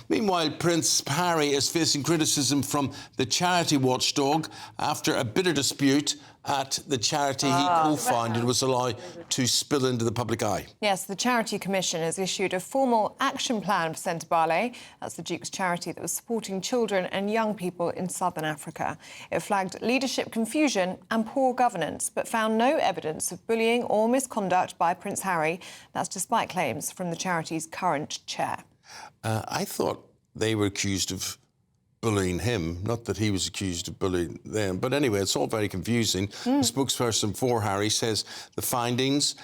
Meanwhile, Prince Harry is facing criticism from the charity watchdog after a bitter dispute at the charity he co-founded was allowed to spill into the public eye. Yes, the Charity Commission has issued a formal action plan for Sentebale. That's the Duke's charity that was supporting children and young people in southern Africa. It flagged leadership confusion and poor governance, but found no evidence of bullying or misconduct by Prince Harry. That's despite claims from the charity's current chair. I thought they were accused of bullying him, not that he was accused of bullying them. But anyway, it's all very confusing. The spokesperson for Harry says the findings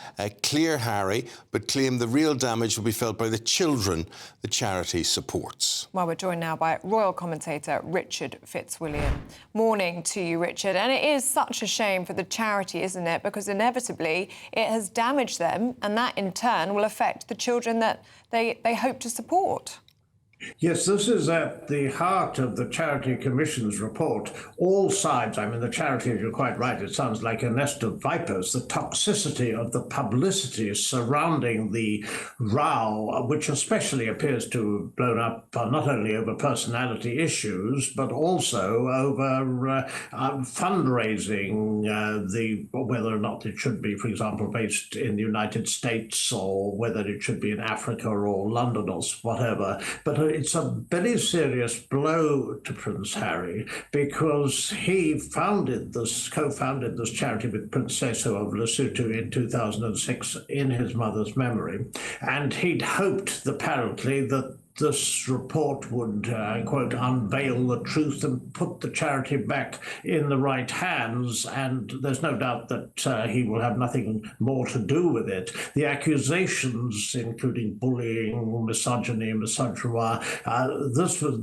clear Harry, but claim the real damage will be felt by the children the charity supports. Well, we're joined now by royal commentator Richard Fitzwilliams. Morning to you, Richard. And it is such a shame for the charity, isn't it? Because inevitably it has damaged them, and that in turn will affect the children that they hope to support. Yes, this is at the heart of the Charity Commission's report. All sides, I mean, the charity, you're quite right, it sounds like a nest of vipers. The toxicity of the publicity surrounding the row, which especially appears to have blown up not only over personality issues, but also over fundraising, whether or not it should be, for example, based in the United States, or whether it should be in Africa or London or whatever. But it's a very serious blow to Prince Harry, because he co-founded this charity with Princess of Lesotho in 2006 in his mother's memory, and he'd hoped apparently that this report would, quote, unveil the truth and put the charity back in the right hands. And there's no doubt that he will have nothing more to do with it. The accusations, including bullying, misogyny, misogynoir,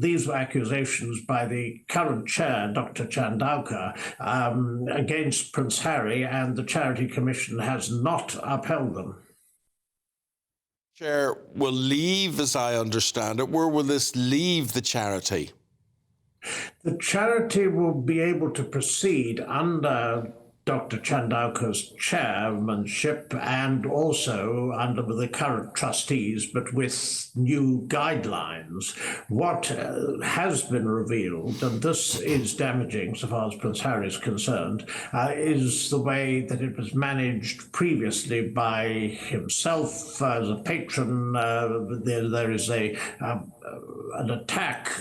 these were accusations by the current chair, Dr. Chandauka, against Prince Harry, and the Charity Commission has not upheld them. Chair will leave, as I understand it. Where will this leave the charity? The charity will be able to proceed under Dr. Chandauka's chairmanship and also under the current trustees, but with new guidelines. What has been revealed, and this is damaging so far as Prince Harry is concerned, is the way that it was managed previously by himself as a patron. There is an attack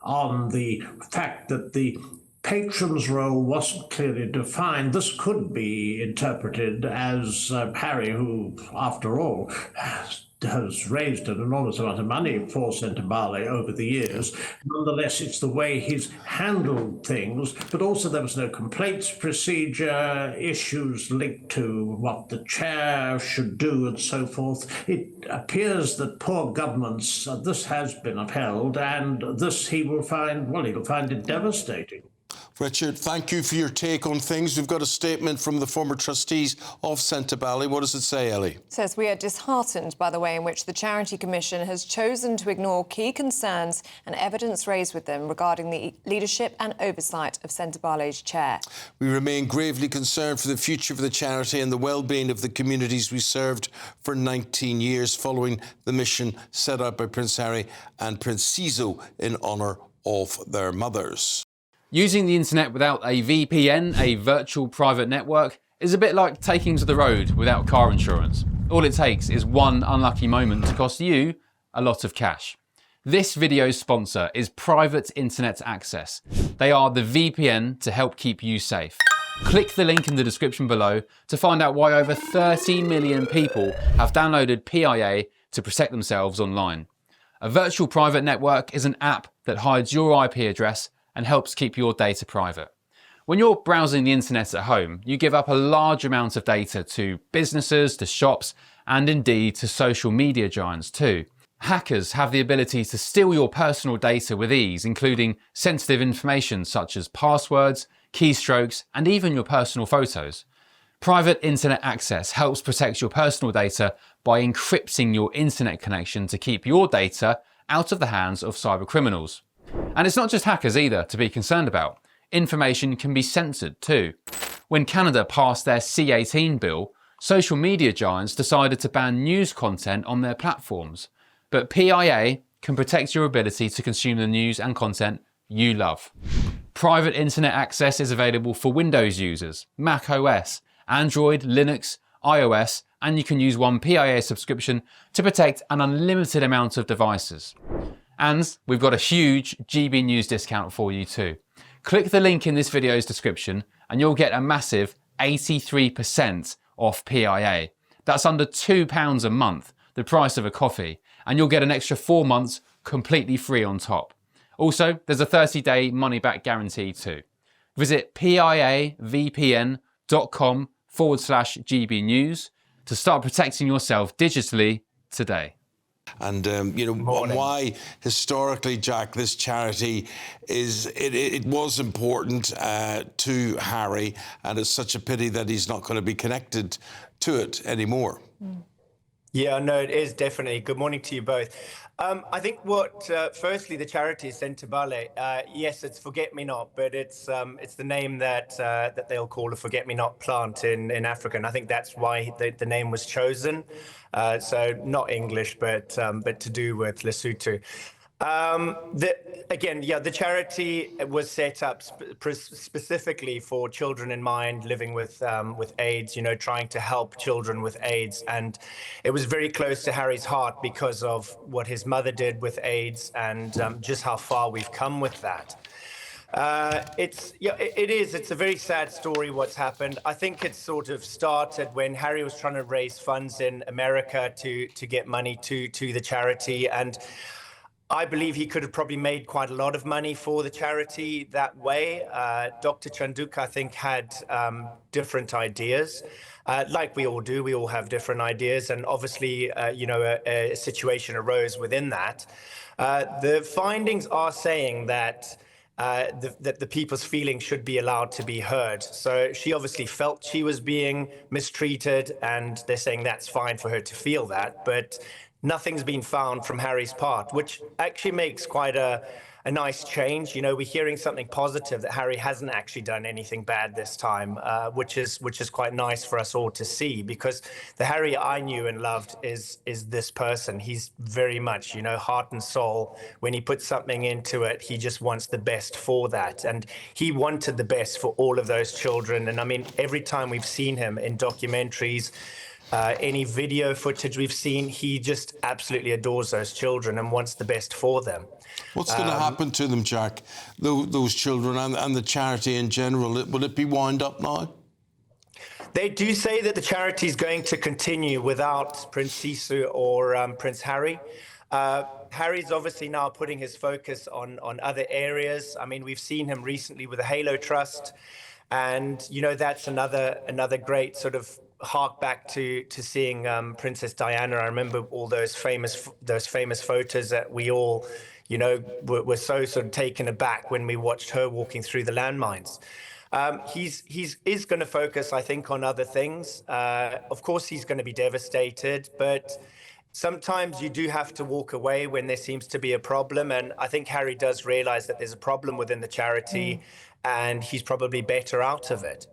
on the fact that the patron's role wasn't clearly defined. This could be interpreted as Harry, who, after all, has raised an enormous amount of money for Sentebale over the years. Nonetheless, it's the way he's handled things, but also there was no complaints procedure, issues linked to what the chair should do and so forth. It appears that poor governments, this has been upheld, and this he'll find it devastating. Richard, thank you for your take on things. We've got a statement from the former trustees of Sentebale. What does it say, Ellie? It says, we are disheartened by the way in which the Charity Commission has chosen to ignore key concerns and evidence raised with them regarding the leadership and oversight of Sentebale's chair. We remain gravely concerned for the future of the charity and the well-being of the communities we served for 19 years following the mission set out by Prince Harry and Prince Sizo in honour of their mothers. Using the internet without a VPN, a virtual private network, is a bit like taking to the road without car insurance. All it takes is one unlucky moment to cost you a lot of cash. This video's sponsor is Private Internet Access. They are the VPN to help keep you safe. Click the link in the description below to find out why over 30 million people have downloaded PIA to protect themselves online. A virtual private network is an app that hides your IP address and helps keep your data private. When you're browsing the internet at home, you give up a large amount of data to businesses, to shops, and indeed to social media giants too. Hackers have the ability to steal your personal data with ease, including sensitive information such as passwords, keystrokes, and even your personal photos. Private Internet Access helps protect your personal data by encrypting your internet connection to keep your data out of the hands of cybercriminals. And it's not just hackers either to be concerned about. Information can be censored too. When Canada passed their C-18 bill, social media giants decided to ban news content on their platforms. But PIA can protect your ability to consume the news and content you love. Private internet access is available for Windows users, Mac OS, Android, Linux, iOS, and you can use one PIA subscription to protect an unlimited amount of devices. And we've got a huge GB News discount for you too. Click the link in this video's description and you'll get a massive 83% off PIA. That's under £2 a month, the price of a coffee, and you'll get an extra 4 months completely free on top. Also, there's a 30-day money-back guarantee too. Visit piavpn.com/GB News to start protecting yourself digitally today. And why historically, Jack, this charity it was important to Harry, and it's such a pity that he's not going to be connected to it anymore. Yeah, no, it is definitely. Good morning to you both. I think firstly, the charity is Sentebale. Yes, it's Forget-Me-Not, but it's the name that they'll call a Forget-Me-Not plant in Africa, and I think that's why the name was chosen. So not English, but to do with Lesotho. The charity was set up specifically for children in mind living with AIDS, trying to help children with AIDS. And it was very close to Harry's heart because of what his mother did with AIDS and just how far we've come with that. It's a very sad story what's happened. I think it sort of started when Harry was trying to raise funds in America to get money to the charity, and I believe he could have probably made quite a lot of money for the charity that way. Dr. Chanduka, I think, had different ideas. Like we all do, we all have different ideas, and obviously, a situation arose within that. The findings are saying that the people's feelings should be allowed to be heard. So she obviously felt she was being mistreated, and they're saying that's fine for her to feel that, but nothing's been found from Harry's part, which actually makes quite a nice change. We're hearing something positive, that Harry hasn't actually done anything bad this time, which is quite nice for us all to see, because the Harry I knew and loved is this person. He's very much, heart and soul. When he puts something into it, he just wants the best for that. And he wanted the best for all of those children. And I mean, every time we've seen him in documentaries, any video footage we've seen, he just absolutely adores those children and wants the best for them. What's going to happen to them, Jack, those children and the charity in general? Will it be wound up now? They do say that the charity is going to continue without Prince Sisu or Prince Harry. Harry's obviously now putting his focus on other areas. I mean, we've seen him recently with the Halo Trust, and that's another great sort of hark back to seeing Princess Diana. I remember all those famous photos that we all were so sort of taken aback when we watched her walking through the landmines. He's going to focus, I think, on other things. Of course, he's going to be devastated, but sometimes you do have to walk away when there seems to be a problem. And I think Harry does realize that there's a problem within the charity, and he's probably better out of it.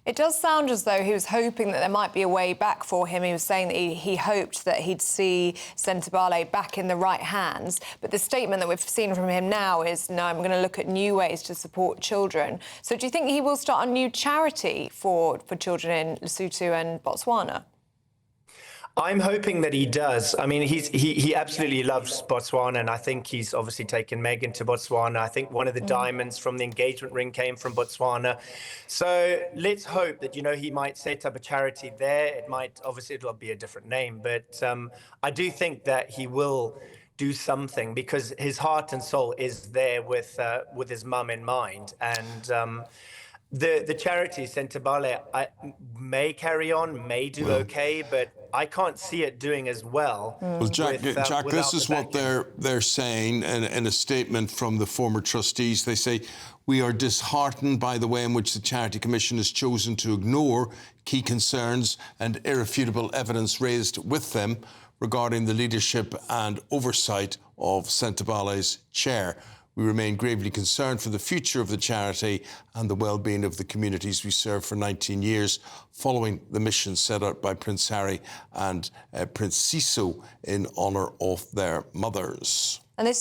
It does sound as though he was hoping that there might be a way back for him. He was saying that he hoped that he'd see Sentebale back in the right hands. But the statement that we've seen from him now is, no, I'm going to look at new ways to support children. So do you think he will start a new charity for children in Lesotho and Botswana? I'm hoping that he does. I mean, he absolutely loves Botswana, and I think he's obviously taken Meghan to Botswana. I think one of the diamonds from the engagement ring came from Botswana. So let's hope that, he might set up a charity there. It'll be a different name, but I do think that he will do something, because his heart and soul is there with his mum in mind. And the charity, Sentebale, may carry on, may do okay, but I can't see it doing as well. Well, Jack, this is what they're saying in a statement from the former trustees. They say, we are disheartened by the way in which the Charity Commission has chosen to ignore key concerns and irrefutable evidence raised with them regarding the leadership and oversight of Sentebale's chair. We remain gravely concerned for the future of the charity and the well-being of the communities we serve for 19 years, following the mission set out by Prince Harry and Prince Sisu in honour of their mothers.